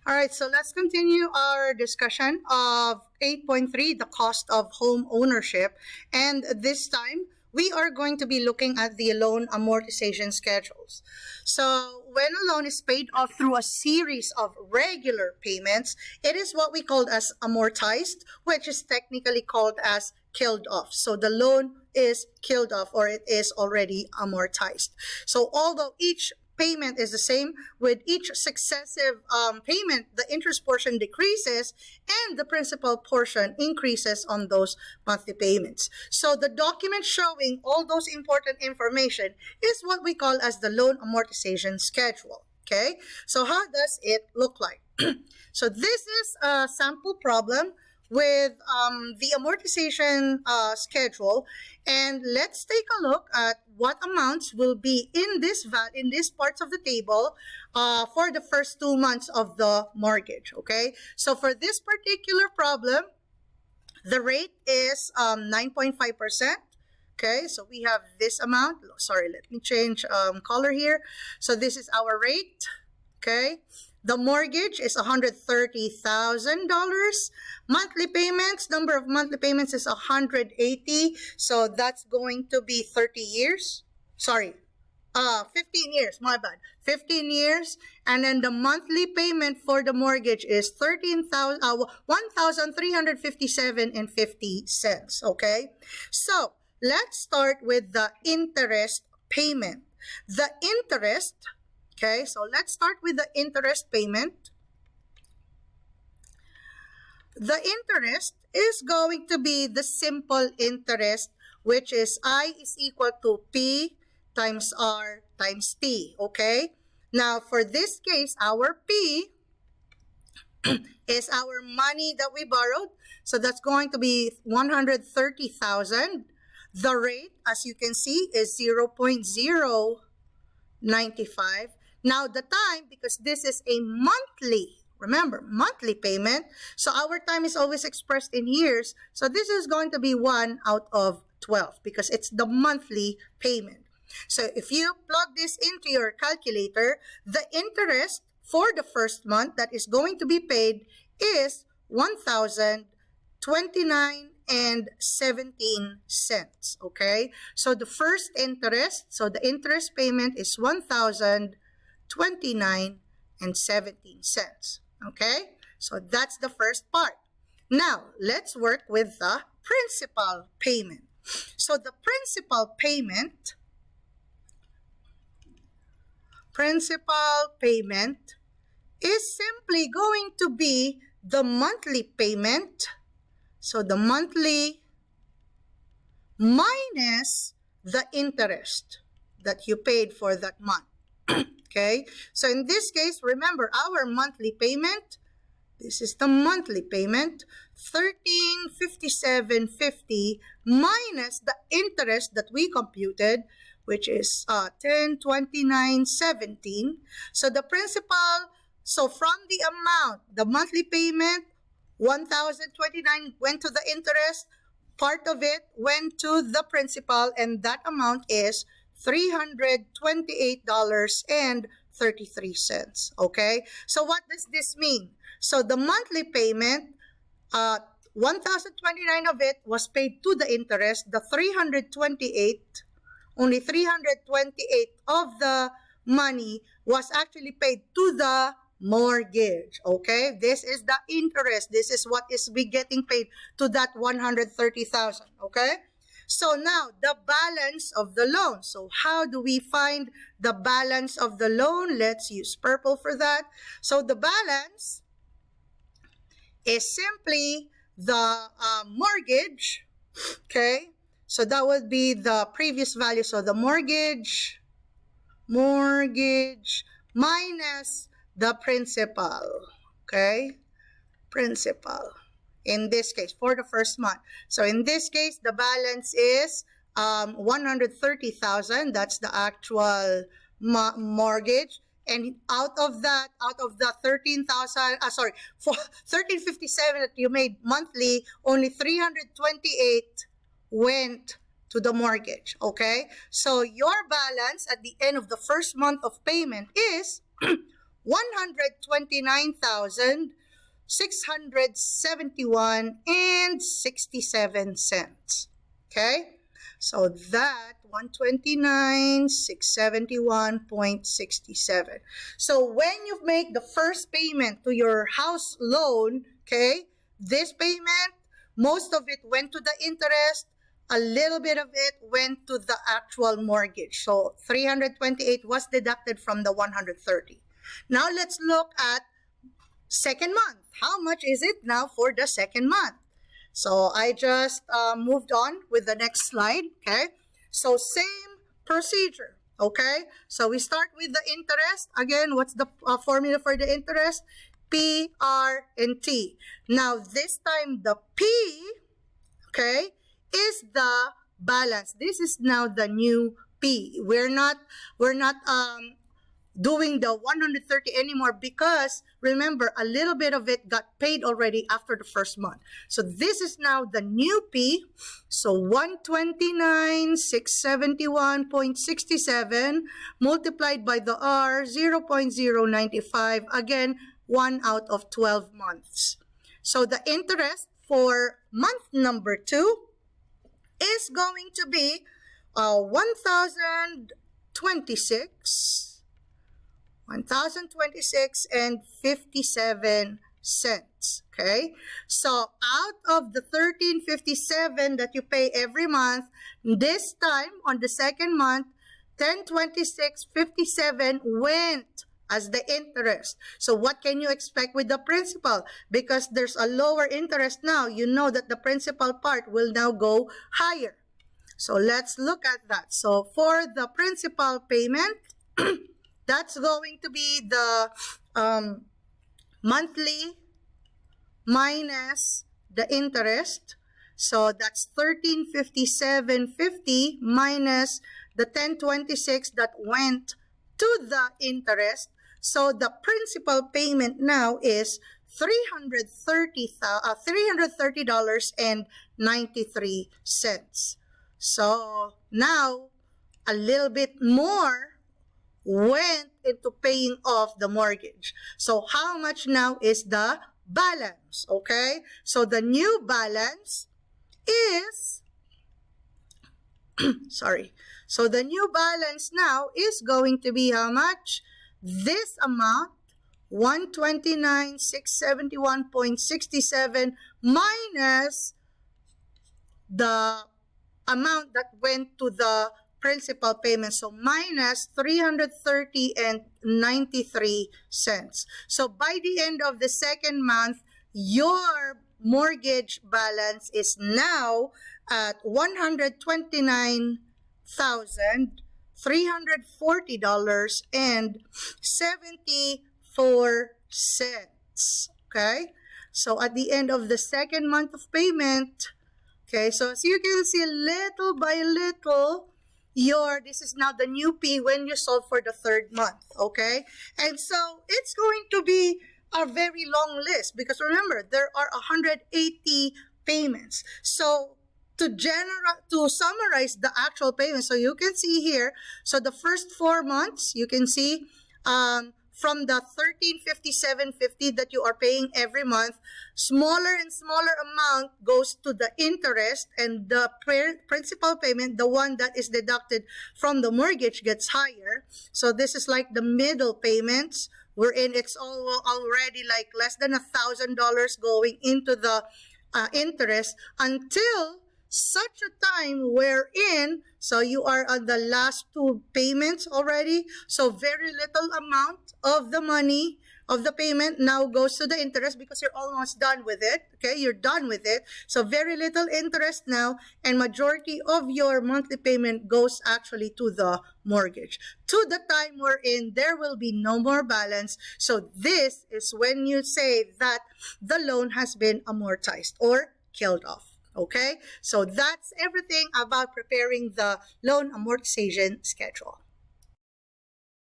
All right, so let's continue our discussion of 8.3, the cost of home ownership. And this time, we are going to be looking at the loan amortization schedules. So when a loan is paid off through a series of regular payments, it is what we call as amortized, which is technically called as killed off. So the loan is killed off, or it is already amortized. So although each payment is the same, with each successive payment, the interest portion decreases and the principal portion increases on those monthly payments. So the document showing all those important information is what we call as the loan amortization schedule. Okay, so how does it look like? So this is a sample problem with the amortization schedule, and let's take a look at what amounts will be in this parts of the table for the first 2 months of the mortgage. Okay, so for this particular problem, the rate is 9.5%. Okay, so we have this amount. Sorry, let me change color here. So this is our rate. Okay, the mortgage is $130,000. Monthly payments, number of monthly payments is 180. So that's going to be 30 years. Sorry, 15 years, my bad. 15 years. And then the monthly payment for the mortgage is $1,357.50. Okay, so let's start with the interest payment. The interest, okay, so let's start with the interest payment. The interest is going to be the simple interest, which is I is equal to P times R times T, okay? Now, for this case, our P is our money that we borrowed. So that's going to be $130,000. The rate, as you can see, is 0.095. Now, the time, because this is a monthly, remember, monthly payment, so our time is always expressed in years. So this is going to be 1 out of 12 because it's the monthly payment. So if you plug this into your calculator, the interest for the first month that is going to be paid is $1,029.17. Okay, so the first interest, so the interest payment is $1,029.17. Okay, so that's the first part. Now let's work with the principal payment. So the principal payment is simply going to be the monthly payment. So the monthly minus the interest that you paid for that month. Okay, so in this case, remember our monthly payment, this is the monthly payment, $1,357.50 minus the interest that we computed, which is $1,029.17. So the principal, so from the amount, the monthly payment, $1,029 went to the interest, part of it went to the principal, and that amount is $328.33. Okay, so what does this mean? So the monthly payment, $1,029 of it was paid to the interest. The only 328 of the money was actually paid to the mortgage. Okay, this is the interest. This is what is be getting paid to that $130,000. Okay, so now the balance of the loan. So how do we find the balance of the loan? Let's use purple for that. So the balance is simply the mortgage. Okay, so that would be the previous value. So the mortgage minus the principal. Okay, principal in this case for the first month. So in this case, the balance is $130,000. That's the actual mortgage. And out of the 1357 that you made monthly, only 328 went to the mortgage. Okay, so your balance at the end of the first month of payment is 129,671 and 67 cents. Okay? So that 129,671.67. So when you make the first payment to your house loan, okay, this payment, most of it went to the interest, a little bit of it went to the actual mortgage. So 328 was deducted from the 130. Now let's look at second month. How much is it now for the second month? So I just moved on with the next slide, okay? So same procedure, okay? So we start with the interest. Again, what's the formula for the interest? P, R, and T. Now this time the P, okay, is the balance. This is now the new P. We're not doing the 130 anymore because remember, a little bit of it got paid already after the first month. So this is now the new P. So 129,671.67 multiplied by the R, 0.095. Again, 1 out of 12 months. So the interest for month number 2 is going to be 1,026 and 57 cents. Okay, so out of the 1357 that you pay every month, this time on the second month, 1026.57 went as the interest. So what can you expect with the principal? Because there's a lower interest now, you know that the principal part will now go higher. So let's look at that. So for the principal payment, that's going to be the monthly minus the interest. So that's 1357.50 minus the 1026 that went to the interest. So the principal payment now is $330.93. So now a little bit more went into paying off the mortgage. So how much now is the balance? Okay, so the new balance is sorry. So the new balance now is going to be how much? This amount, 129,671.67 minus the amount that went to the principal payment. So minus 330 and 93 cents. So by the end of the second month, your mortgage balance is now at $129,340.74. Okay, so at the end of the second month of payment, okay, so as you can see, little by little, this is now the new P when you solve for the third month, okay? And so it's going to be a very long list because remember, there are 180 payments. So to summarize the actual payment, so you can see here, so the first 4 months, you can see from the $1357.50 that you are paying every month, smaller and smaller amount goes to the interest, and the principal payment, the one that is deducted from the mortgage, gets higher. So this is like the middle payments, wherein it's already like less than $1,000 going into the interest until such a time wherein, so you are on the last 2 payments already, so very little amount of the money of the payment now goes to the interest because you're almost done with it. Okay, you're done with it. So very little interest now, and majority of your monthly payment goes actually to the mortgage. To the time wherein there will be no more balance. So this is when you say that the loan has been amortized or killed off. Okay, so that's everything about preparing the loan amortization schedule.